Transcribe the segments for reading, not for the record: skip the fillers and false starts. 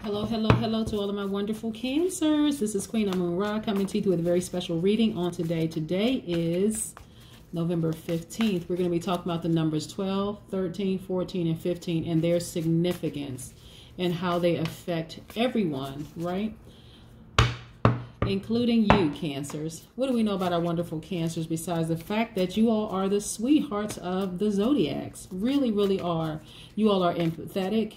Hello to all of my wonderful Cancers. This is Queen Amun Ra coming to you with a very special reading on today. Today is November 15th. We're going to be talking about the numbers 12, 13, 14, and 15 and their significance and how they affect everyone, right? Including you, Cancers. What do we know about our wonderful Cancers besides the fact that you all are the sweethearts of the Zodiacs? Really are. You all are empathetic.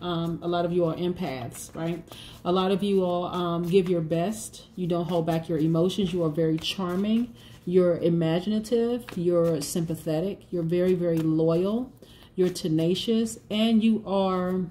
A lot of you are empaths, right? A lot of you all give your best. You don't hold back your emotions. You are very charming. You're imaginative. You're sympathetic. You're very loyal. You're tenacious. And you are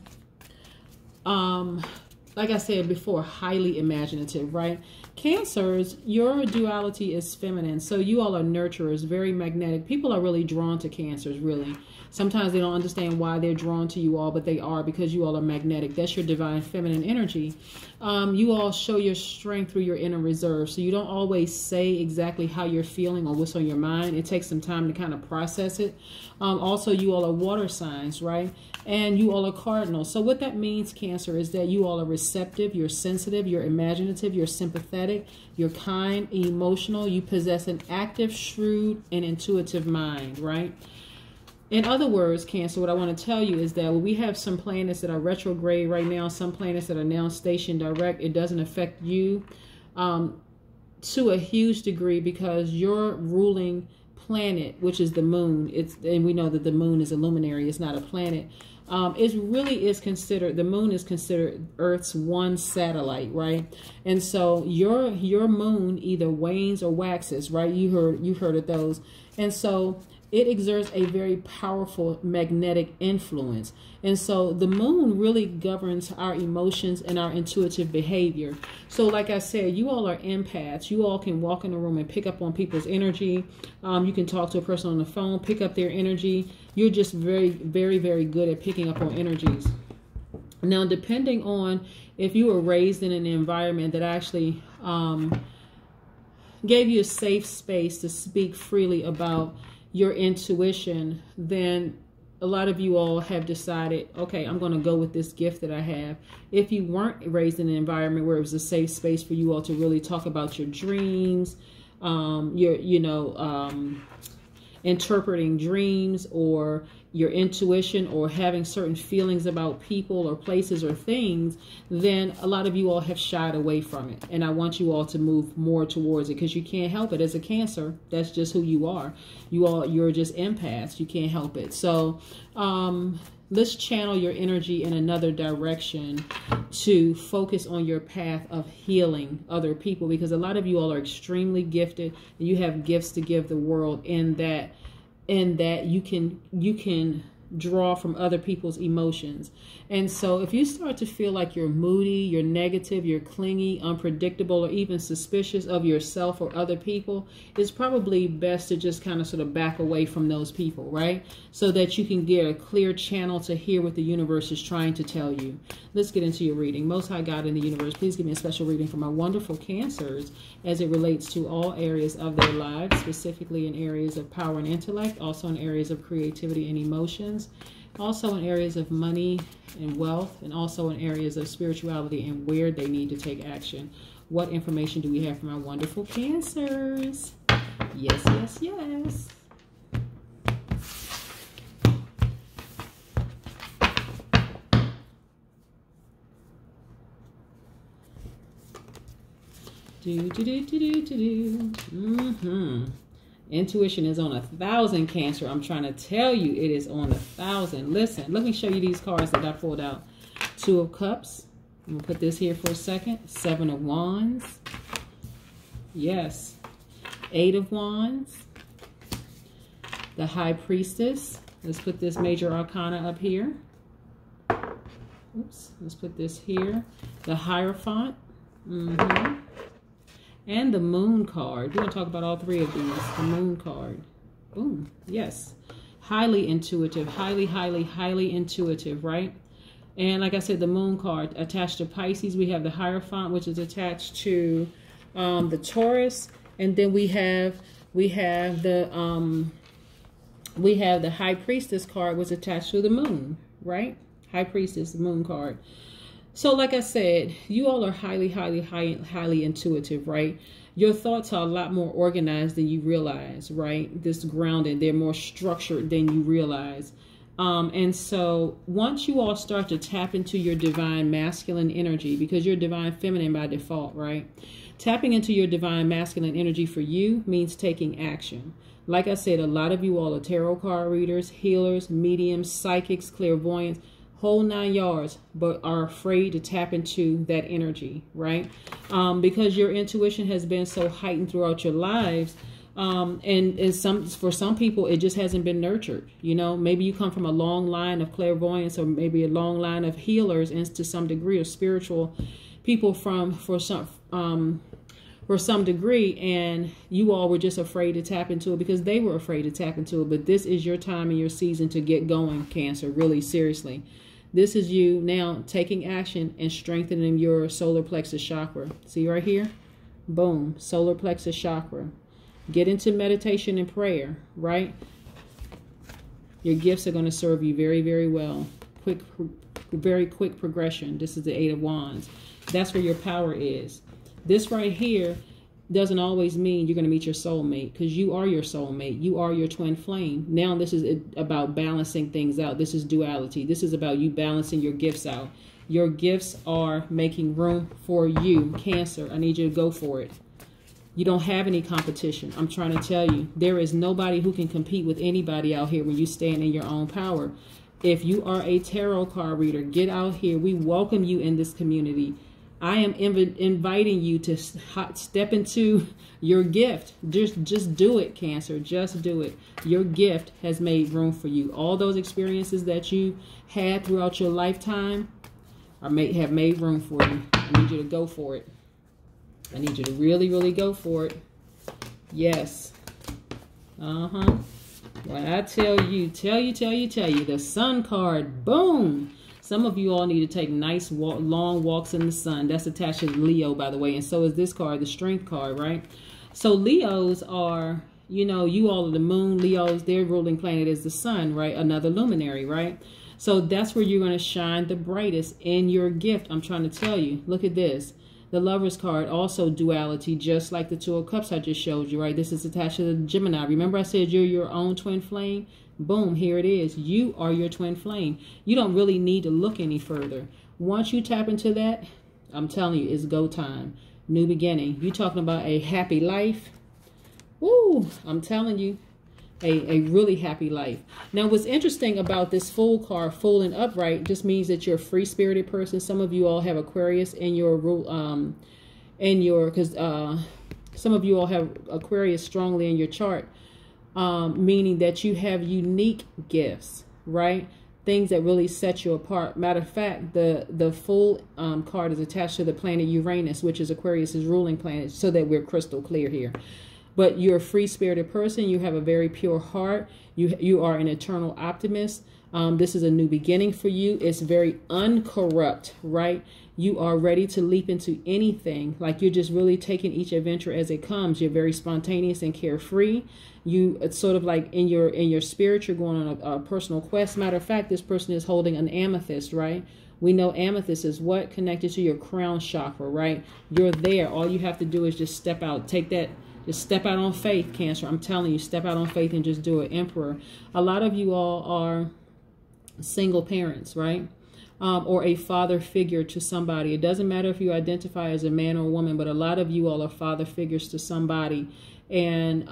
like I said before, highly imaginative, right? Cancers, your duality is feminine. So you all are nurturers, very magnetic. People are really drawn to Cancers, really. Sometimes they don't understand why they're drawn to you all, but they are because you all are magnetic. That's your divine feminine energy. You all show your strength through your inner reserve. So you don't always say exactly how you're feeling or what's on your mind. It takes some time to kind of process it. Also, you all are water signs, right? And you all are cardinals. So what that means, Cancer, is that you all are receptive, you're sensitive, you're imaginative, you're sympathetic, you're kind, emotional. You possess an active, shrewd, and intuitive mind, right? In other words, Cancer, what I want to tell you is that we have some planets that are retrograde right now, some planets that are now stationed direct. It doesn't affect you to a huge degree because your ruling planet, which is the moon, and we know that the moon is a luminary, it's not a planet. The moon is considered Earth's one satellite, right? And so your moon either wanes or waxes, right? You heard of those. And so it exerts a very powerful magnetic influence. And so the moon really governs our emotions and our intuitive behavior. So like I said, you all are empaths. You all can walk in a room and pick up on people's energy. You can talk to a person on the phone, pick up their energy. You're just very good at picking up on energies. Now, depending on if you were raised in an environment that actually gave you a safe space to speak freely about your intuition, then a lot of you all have decided, okay, I'm going to go with this gift that I have. If you weren't raised in an environment where it was a safe space for you all to really talk about your dreams, interpreting dreams or your intuition or having certain feelings about people or places or things, then a lot of you all have shied away from it. And I want you all to move more towards it because you can't help it. As a Cancer, that's just who you are. You're just empaths. You can't help it. So let's channel your energy in another direction to focus on your path of healing other people, because a lot of you all are extremely gifted and you have gifts to give the world in that you can draw from other people's emotions. And so if you start to feel like you're moody, you're negative, you're clingy, unpredictable, or even suspicious of yourself or other people, it's probably best to just kind of sort of back away from those people, right? So that you can get a clear channel to hear what the universe is trying to tell you. Let's get into your reading. Most High God in the universe, please give me a special reading for my wonderful Cancers as it relates to all areas of their lives, specifically in areas of power and intellect, also in areas of creativity and emotions, also in areas of money and wealth, and also in areas of spirituality and where they need to take action. What information do we have from our wonderful Cancers? Yes. Intuition is on 1,000, Cancer. I'm trying to tell you, it is on 1,000. Listen, let me show you these cards that I pulled out. 2 of Cups. I'm going to put this here for a second. 7 of Wands. Yes. 8 of Wands. The High Priestess. Let's put this Major Arcana up here. Oops. Let's put this here. The Hierophant. And the Moon card. We're going to talk about all 3 of these. The Moon card. Boom. Yes. Highly intuitive. Highly intuitive, right? And like I said, the Moon card attached to Pisces. We have the Hierophant, which is attached to the Taurus. And then we have the High Priestess card, was attached to the Moon, right? High Priestess, Moon card. So like I said, you all are highly intuitive, right? Your thoughts are a lot more organized than you realize, right? This grounded, they're more structured than you realize. And so once you all start to tap into your divine masculine energy, because you're divine feminine by default, right? Tapping into your divine masculine energy for you means taking action. Like I said, a lot of you all are tarot card readers, healers, mediums, psychics, clairvoyants, whole 9 yards, but are afraid to tap into that energy, right? Because your intuition has been so heightened throughout your lives. And for some people, it just hasn't been nurtured. You know, maybe you come from a long line of clairvoyance, or maybe a long line of healers, and to some degree, or spiritual people for some degree, and you all were just afraid to tap into it because they were afraid to tap into it. But this is your time and your season to get going, Cancer, really seriously. This is you now taking action and strengthening your solar plexus chakra. See right here? Boom, solar plexus chakra. Get into meditation and prayer, right? Your gifts are going to serve you very, very well. Very quick progression. This is the 8 of Wands. That's where your power is. This right here doesn't always mean you're going to meet your soulmate, because you are your soulmate. You are your twin flame. Now this is about balancing things out. This is duality. This is about you balancing your gifts out. Your gifts are making room for you, Cancer. I need you to go for it. You don't have any competition. I'm trying to tell you, there is nobody who can compete with anybody out here when you stand in your own power. If you are a tarot card reader, get out here. We welcome you in this community. I am inviting you to step into your gift. Just do it, Cancer. Just do it. Your gift has made room for you. All those experiences that you had throughout your lifetime have made room for you. I need you to go for it. I need you to really, really go for it. Yes. When I tell you, the Sun card, boom. Some of you all need to take nice long walks in the sun. That's attached to Leo, by the way. And so is this card, the Strength card, right? So Leos are, you know, you all are the moon. Leos, their ruling planet is the sun, right? Another luminary, right? So that's where you're going to shine the brightest in your gift. I'm trying to tell you. Look at this. The Lover's card, also duality, just like the Two of Cups I just showed you, right? This is attached to the Gemini. Remember I said you're your own twin flame? Boom, here it is. You are your twin flame. You don't really need to look any further. Once you tap into that, I'm telling you, it's go time. New beginning. You talking about a happy life? Woo, I'm telling you, a really happy life. Now, what's interesting about this Fool card, full and upright, just means that you're a free-spirited person. Some of you all have Aquarius in your some of you all have Aquarius strongly in your chart. Meaning that you have unique gifts, right? Things that really set you apart. Matter of fact, the Fool card is attached to the planet Uranus, which is Aquarius's ruling planet, so that we're crystal clear here. But you're a free-spirited person. You have a very pure heart. You are an eternal optimist. This is a new beginning for you. It's very uncorrupt, right? You are ready to leap into anything. Like you're just really taking each adventure as it comes. You're very spontaneous and carefree. It's sort of like in your spirit, you're going on a personal quest. Matter of fact, this person is holding an amethyst, right? We know amethyst is what? Connected to your crown chakra, right? You're there. All you have to do is just step out. Take that. Just step out on faith, Cancer. I'm telling you, step out on faith and just do it. Emperor. A lot of you all are single parents, right? Or a father figure to somebody. It doesn't matter if you identify as a man or a woman, but a lot of you all are father figures to somebody. And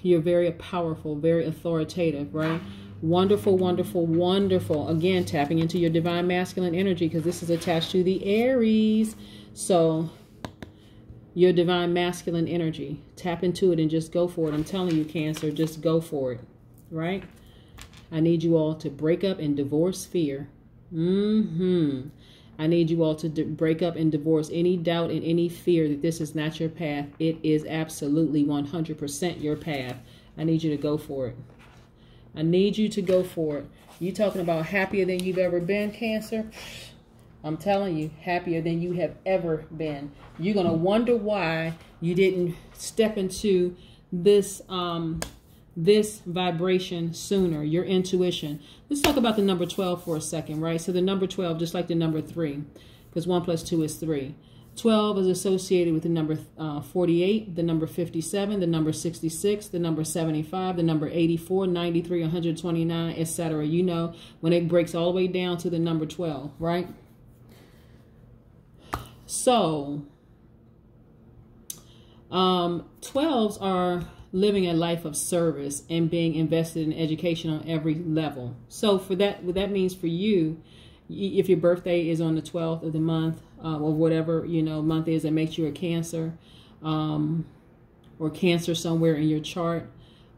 you're very powerful, very authoritative, right? Wonderful, wonderful, wonderful. Again, tapping into your divine masculine energy, because this is attached to the Aries. So your divine masculine energy, tap into it and just go for it. I'm telling you, Cancer, just go for it, right? I need you all to break up and divorce fear. I need you all to break up and divorce any doubt and any fear that this is not your path. It is absolutely 100% your path. I need you to go for it. I need you to go for it. You talking about happier than you've ever been, Cancer? I'm telling you, happier than you have ever been. You're going to wonder why you didn't step into this this vibration sooner, your intuition. Let's talk about the number 12 for a second, right? So the number 12, just like the number 3, because 1 plus 2 is 3. 12 is associated with the number 48, the number 57, the number 66, the number 75, the number 84, 93, 129, etc. You know, when it breaks all the way down to the number 12, right? So, 12s are living a life of service and being invested in education on every level. So for that, what that means for you, if your birthday is on the 12th of the month, or whatever, you know, month is that makes you a Cancer, or Cancer somewhere in your chart,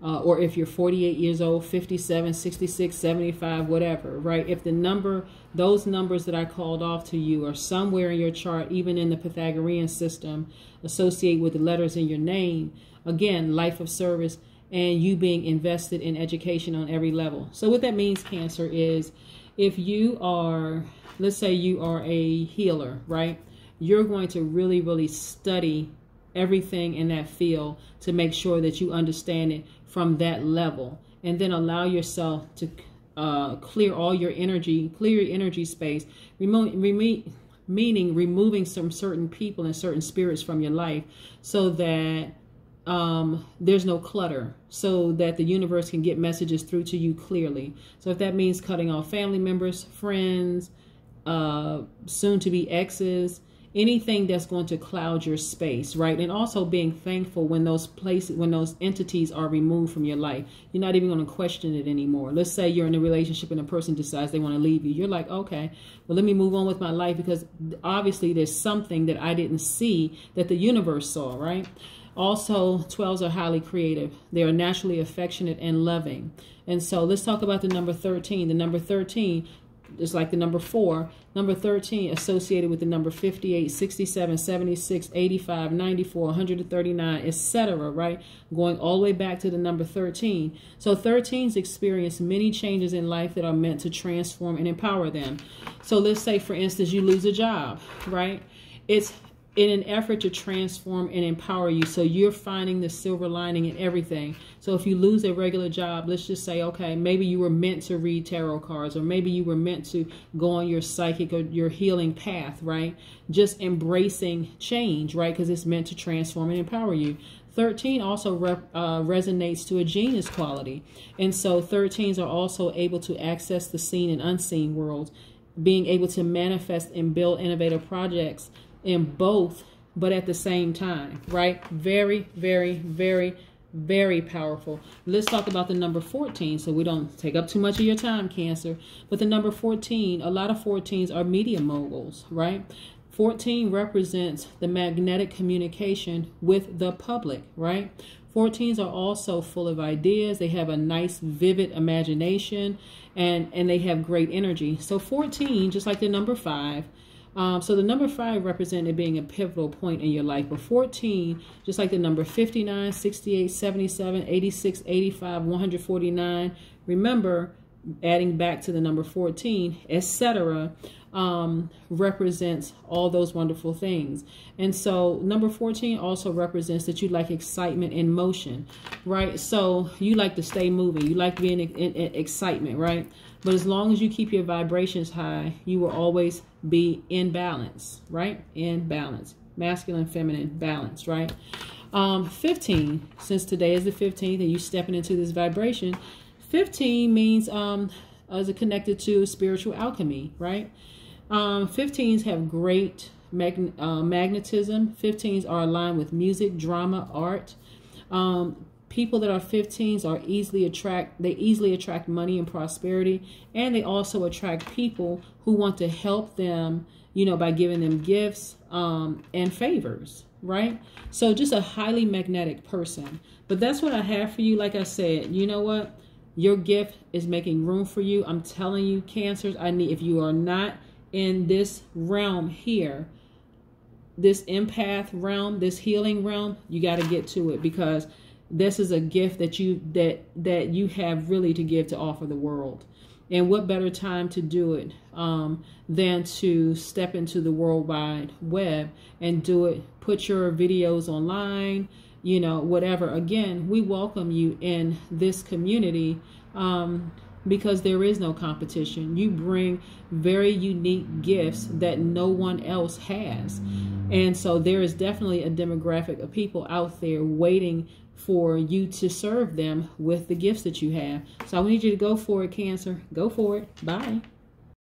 or if you're 48 years old, 57, 66, 75, whatever, right? If the number, those numbers that I called off to you are somewhere in your chart, even in the Pythagorean system, associated with the letters in your name, again, life of service and you being invested in education on every level. So what that means, Cancer, is if you are, let's say you are a healer, right? You're going to really, really study everything in that field to make sure that you understand it from that level, and then allow yourself to clear all your energy, clear your energy space, meaning removing some certain people and certain spirits from your life so that there's no clutter, so that the universe can get messages through to you clearly. So if that means cutting off family members, friends, soon to be exes, anything that's going to cloud your space, right? And also being thankful when those places, when those entities are removed from your life. You're not even going to question it anymore. Let's say you're in a relationship and a person decides they want to leave you. You're like, okay, well, let me move on with my life, because obviously there's something that I didn't see that the universe saw, right? Also, 12s are highly creative. They are naturally affectionate and loving. And so let's talk about the number 13. The number 13, just like the number 4, number 13 associated with the number 58, 67, 76, 85, 94, 139, etc., right? Going all the way back to the number 13. So 13s experience many changes in life that are meant to transform and empower them. So let's say, for instance, you lose a job, right? It's in an effort to transform and empower you. So you're finding the silver lining in everything. So if you lose a regular job, let's just say, okay, maybe you were meant to read tarot cards, or maybe you were meant to go on your psychic or your healing path, right? Just embracing change, right? Because it's meant to transform and empower you. 13 also resonates to a genius quality. And so 13s are also able to access the seen and unseen worlds, being able to manifest and build innovative projects in both, but at the same time, right? Very, very, very, very powerful. Let's talk about the number 14 so we don't take up too much of your time, Cancer. But the number 14, a lot of 14s are media moguls, right? 14 represents the magnetic communication with the public, right? 14s are also full of ideas. They have a nice, vivid imagination, and they have great energy. So 14, just like the number 5, so the number 5 represented being a pivotal point in your life. But 14, just like the number 59, 68, 77, 86, 85, 149, remember, adding back to the number 14, etc., represents all those wonderful things. And so number 14 also represents that you like excitement and motion, right? So you like to stay moving. You like being in excitement, right? But as long as you keep your vibrations high, you will always be in balance, right? In balance. Masculine, feminine, balance, right? 15, since today is the 15th and you stepping into this vibration, 15 means is it connected to spiritual alchemy, right? 15s have great magnetism. 15s are aligned with music, drama, art. People that are 15s are easily attract money and prosperity, and they also attract people who want to help them, you know, by giving them gifts and favors, right? So just a highly magnetic person. But that's what I have for you. Like I said, you know what? Your gift is making room for you. I'm telling you, Cancers, if you are not in this realm here, this empath realm, this healing realm, you got to get to it, because this is a gift that you have really to give, to offer the world. And what better time to do it than to step into the World Wide Web and do it, put your videos online, you know, whatever. Again, we welcome you in this community because there is no competition. You bring very unique gifts that no one else has. And so there is definitely a demographic of people out there waiting for you to serve them with the gifts that you have. So I need you to go for it, Cancer. Go for it. Bye.